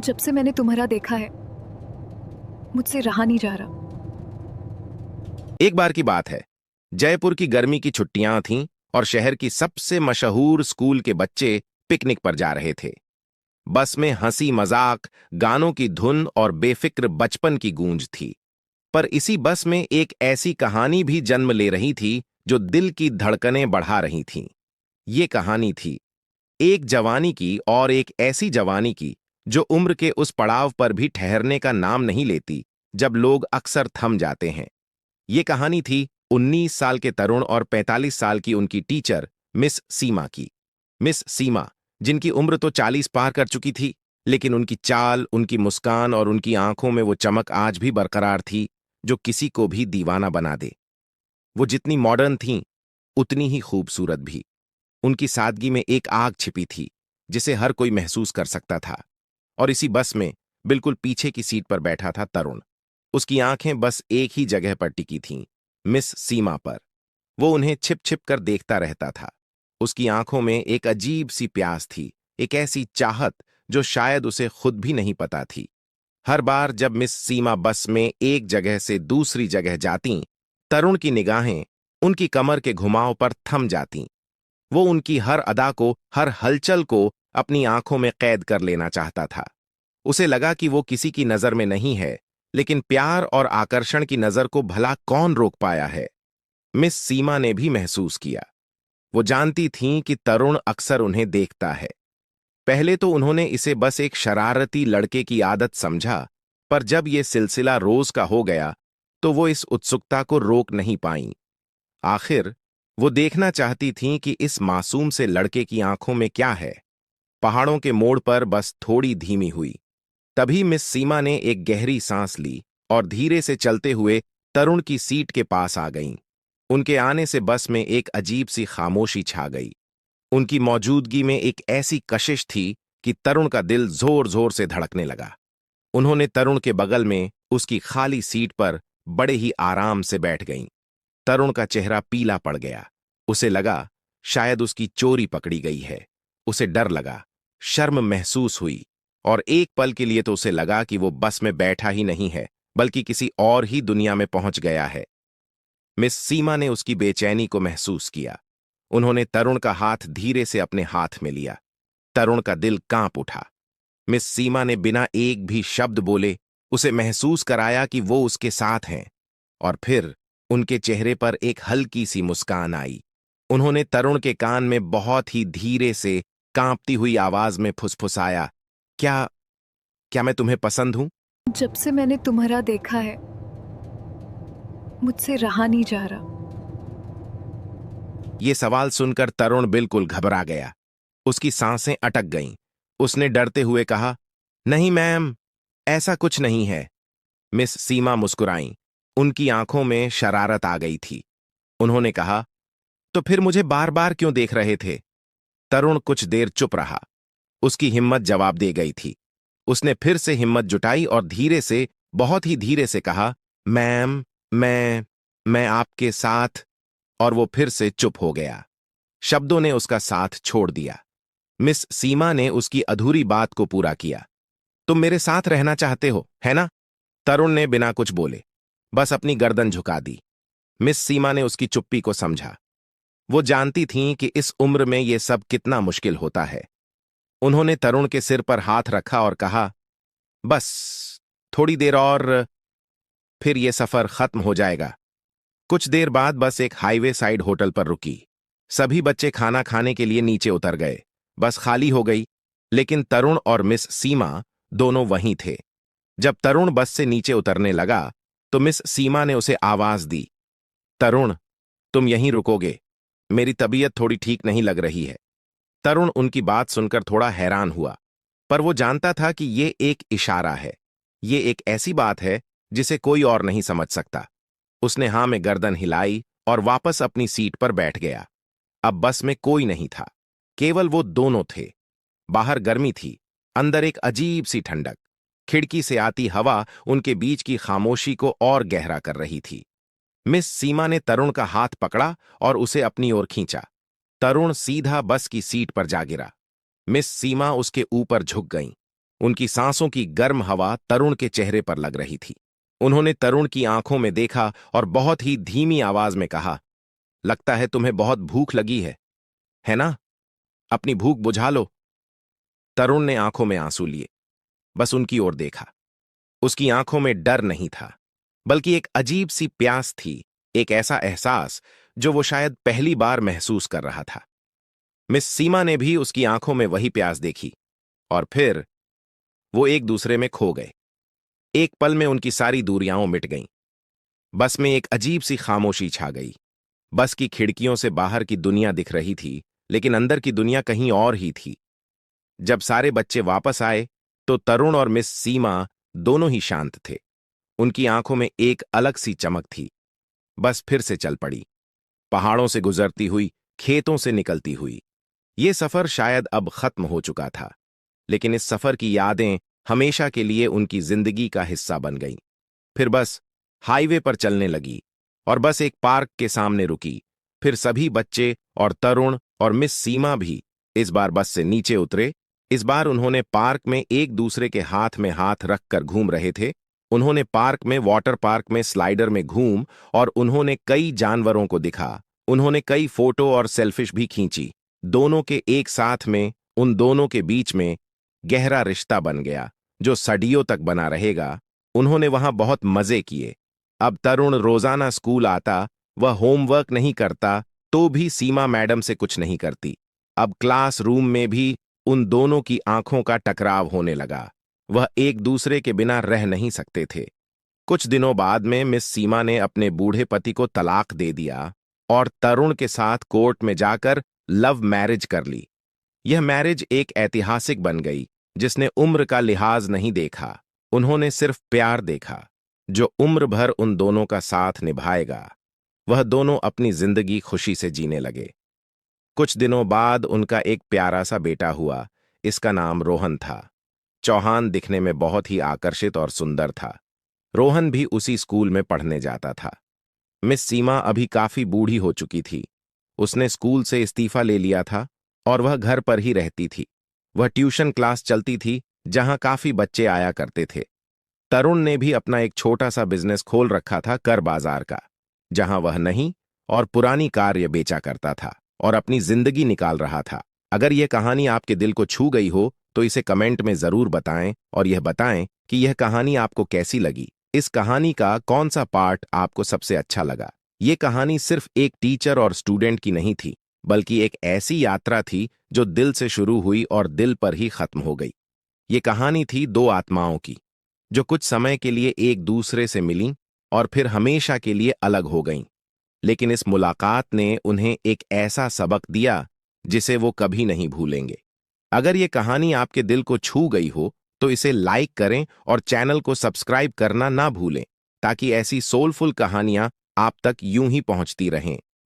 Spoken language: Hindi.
जब से मैंने तुम्हारा देखा है मुझसे रहा नहीं जा रहा। एक बार की बात है। जयपुर की गर्मी की छुट्टियां थीं और शहर की सबसे मशहूर स्कूल के बच्चे पिकनिक पर जा रहे थे। बस में हंसी मजाक, गानों की धुन और बेफिक्र बचपन की गूंज थी। पर इसी बस में एक ऐसी कहानी भी जन्म ले रही थी जो दिल की धड़कनें बढ़ा रही थीं। ये कहानी थी एक जवानी की, और एक ऐसी जवानी की जो उम्र के उस पड़ाव पर भी ठहरने का नाम नहीं लेती जब लोग अक्सर थम जाते हैं। ये कहानी थी 19 साल के तरुण और 45 साल की उनकी टीचर मिस सीमा की। मिस सीमा, जिनकी उम्र तो 40 पार कर चुकी थी, लेकिन उनकी चाल, उनकी मुस्कान और उनकी आंखों में वो चमक आज भी बरकरार थी जो किसी को भी दीवाना बना दे। वो जितनी मॉडर्न थीं, उतनी ही खूबसूरत भी। उनकी सादगी में एक आग छिपी थी जिसे हर कोई महसूस कर सकता था। और इसी बस में बिल्कुल पीछे की सीट पर बैठा था तरुण। उसकी आंखें बस एक ही जगह पर टिकी थीं, मिस सीमा पर। वो उन्हें छिप छिप कर देखता रहता था। उसकी आंखों में एक अजीब सी प्यास थी, एक ऐसी चाहत जो शायद उसे खुद भी नहीं पता थी। हर बार जब मिस सीमा बस में एक जगह से दूसरी जगह जातीं, तरुण की निगाहें उनकी कमर के घुमाव पर थम जातीं। वो उनकी हर अदा को, हर हलचल को अपनी आंखों में कैद कर लेना चाहता था। उसे लगा कि वो किसी की नजर में नहीं है, लेकिन प्यार और आकर्षण की नजर को भला कौन रोक पाया है। मिस सीमा ने भी महसूस किया। वो जानती थीं कि तरुण अक्सर उन्हें देखता है। पहले तो उन्होंने इसे बस एक शरारती लड़के की आदत समझा, पर जब ये सिलसिला रोज का हो गया तो वो इस उत्सुकता को रोक नहीं पाईं। आखिर वो देखना चाहती थीं कि इस मासूम से लड़के की आंखों में क्या है। पहाड़ों के मोड़ पर बस थोड़ी धीमी हुई। तभी मिस सीमा ने एक गहरी सांस ली और धीरे से चलते हुए तरुण की सीट के पास आ गईं। उनके आने से बस में एक अजीब सी खामोशी छा गई। उनकी मौजूदगी में एक ऐसी कशिश थी कि तरुण का दिल जोर जोर से धड़कने लगा। उन्होंने तरुण के बगल में उसकी खाली सीट पर बड़े ही आराम से बैठ गईं। तरुण का चेहरा पीला पड़ गया। उसे लगा शायद उसकी चोरी पकड़ी गई है। उसे डर लगा, शर्म महसूस हुई, और एक पल के लिए तो उसे लगा कि वो बस में बैठा ही नहीं है, बल्कि किसी और ही दुनिया में पहुंच गया है। मिस सीमा ने उसकी बेचैनी को महसूस किया। उन्होंने तरुण का हाथ धीरे से अपने हाथ में लिया। तरुण का दिल कांप उठा। मिस सीमा ने बिना एक भी शब्द बोले उसे महसूस कराया कि वो उसके साथ हैं। और फिर उनके चेहरे पर एक हल्की सी मुस्कान आई। उन्होंने तरुण के कान में बहुत ही धीरे से, कांपती हुई आवाज में फुसफुसाया, क्या क्या मैं तुम्हें पसंद हूं? जब से मैंने तुम्हारा देखा है मुझसे रहा नहीं जा रहा। ये सवाल सुनकर तरुण बिल्कुल घबरा गया। उसकी सांसें अटक गईं। उसने डरते हुए कहा, नहीं मैम, ऐसा कुछ नहीं है। मिस सीमा मुस्कुराईं। उनकी आंखों में शरारत आ गई थी। उन्होंने कहा, तो फिर मुझे बार बार क्यों देख रहे थे? तरुण कुछ देर चुप रहा। उसकी हिम्मत जवाब दे गई थी। उसने फिर से हिम्मत जुटाई और धीरे से, बहुत ही धीरे से कहा, मैम, मैं आपके साथ। और वो फिर से चुप हो गया। शब्दों ने उसका साथ छोड़ दिया। मिस सीमा ने उसकी अधूरी बात को पूरा किया। तुम मेरे साथ रहना चाहते हो, है ना? तरुण ने बिना कुछ बोले बस अपनी गर्दन झुका दी। मिस सीमा ने उसकी चुप्पी को समझा। वो जानती थीं कि इस उम्र में ये सब कितना मुश्किल होता है। उन्होंने तरुण के सिर पर हाथ रखा और कहा, बस थोड़ी देर और, फिर ये सफर खत्म हो जाएगा। कुछ देर बाद बस एक हाईवे साइड होटल पर रुकी। सभी बच्चे खाना खाने के लिए नीचे उतर गए। बस खाली हो गई, लेकिन तरुण और मिस सीमा दोनों वहीं थे। जब तरुण बस से नीचे उतरने लगा तो मिस सीमा ने उसे आवाज दी, तरुण, तुम यहीं रुकोगे? मेरी तबीयत थोड़ी ठीक नहीं लग रही है। तरुण उनकी बात सुनकर थोड़ा हैरान हुआ, पर वो जानता था कि ये एक इशारा है। ये एक ऐसी बात है जिसे कोई और नहीं समझ सकता। उसने हाँ में गर्दन हिलाई और वापस अपनी सीट पर बैठ गया। अब बस में कोई नहीं था, केवल वो दोनों थे। बाहर गर्मी थी, अंदर एक अजीब सी ठंडक। खिड़की से आती हवा उनके बीच की खामोशी को और गहरा कर रही थी। मिस सीमा ने तरुण का हाथ पकड़ा और उसे अपनी ओर खींचा। तरुण सीधा बस की सीट पर जा गिरा। मिस सीमा उसके ऊपर झुक गईं। उनकी सांसों की गर्म हवा तरुण के चेहरे पर लग रही थी। उन्होंने तरुण की आंखों में देखा और बहुत ही धीमी आवाज में कहा, लगता है तुम्हें बहुत भूख लगी है ना? अपनी भूख बुझा लो। तरुण ने आंखों में आंसू लिए, बस उनकी ओर देखा। उसकी आंखों में डर नहीं था, बल्कि एक अजीब सी प्यास थी, एक ऐसा एहसास जो वो शायद पहली बार महसूस कर रहा था। मिस सीमा ने भी उसकी आंखों में वही प्यास देखी, और फिर वो एक दूसरे में खो गए। एक पल में उनकी सारी दूरियां मिट गईं। बस में एक अजीब सी खामोशी छा गई। बस की खिड़कियों से बाहर की दुनिया दिख रही थी, लेकिन अंदर की दुनिया कहीं और ही थी। जब सारे बच्चे वापस आए तो तरुण और मिस सीमा दोनों ही शांत थे। उनकी आंखों में एक अलग सी चमक थी। बस फिर से चल पड़ी, पहाड़ों से गुजरती हुई, खेतों से निकलती हुई। ये सफर शायद अब खत्म हो चुका था, लेकिन इस सफर की यादें हमेशा के लिए उनकी जिंदगी का हिस्सा बन गईं। फिर बस हाईवे पर चलने लगी और बस एक पार्क के सामने रुकी। फिर सभी बच्चे और तरुण और मिस सीमा भी इस बार बस से नीचे उतरे। इस बार उन्होंने पार्क में एक दूसरे के हाथ में हाथ रखकर घूम रहे थे। उन्होंने पार्क में, वाटर पार्क में स्लाइडर में घूम, और उन्होंने कई जानवरों को दिखा। उन्होंने कई फोटो और सेल्फिश भी खींची। दोनों के एक साथ में, उन दोनों के बीच में गहरा रिश्ता बन गया जो सदियों तक बना रहेगा। उन्होंने वहां बहुत मजे किए। अब तरुण रोजाना स्कूल आता, वह होमवर्क नहीं करता तो भी सीमा मैडम से कुछ नहीं करती। अब क्लास रूम में भी उन दोनों की आंखों का टकराव होने लगा। वह एक दूसरे के बिना रह नहीं सकते थे। कुछ दिनों बाद में मिस सीमा ने अपने बूढ़े पति को तलाक दे दिया और तरुण के साथ कोर्ट में जाकर लव मैरिज कर ली। यह मैरिज एक ऐतिहासिक बन गई, जिसने उम्र का लिहाज नहीं देखा। उन्होंने सिर्फ प्यार देखा, जो उम्र भर उन दोनों का साथ निभाएगा। वह दोनों अपनी जिंदगी खुशी से जीने लगे। कुछ दिनों बाद उनका एक प्यारा सा बेटा हुआ। इसका नाम रोहन था। चौहान दिखने में बहुत ही आकर्षित और सुंदर था। रोहन भी उसी स्कूल में पढ़ने जाता था। मिस सीमा अभी काफी बूढ़ी हो चुकी थी। उसने स्कूल से इस्तीफा ले लिया था और वह घर पर ही रहती थी। वह ट्यूशन क्लास चलती थी, जहां काफी बच्चे आया करते थे। तरुण ने भी अपना एक छोटा सा बिजनेस खोल रखा था, कर बाजार का, जहां वह नई और पुरानी कार्य बेचा करता था और अपनी जिंदगी निकाल रहा था। अगर यह कहानी आपके दिल को छू गई हो तो इसे कमेंट में जरूर बताएं, और यह बताएं कि यह कहानी आपको कैसी लगी। इस कहानी का कौन सा पार्ट आपको सबसे अच्छा लगा। ये कहानी सिर्फ एक टीचर और स्टूडेंट की नहीं थी, बल्कि एक ऐसी यात्रा थी जो दिल से शुरू हुई और दिल पर ही खत्म हो गई। ये कहानी थी दो आत्माओं की, जो कुछ समय के लिए एक दूसरे से मिलीं और फिर हमेशा के लिए अलग हो गईं। लेकिन इस मुलाकात ने उन्हें एक ऐसा सबक दिया जिसे वो कभी नहीं भूलेंगे। अगर ये कहानी आपके दिल को छू गई हो तो इसे लाइक करें और चैनल को सब्सक्राइब करना ना भूलें, ताकि ऐसी सोलफुल कहानियां आप तक यूं ही पहुंचती रहें।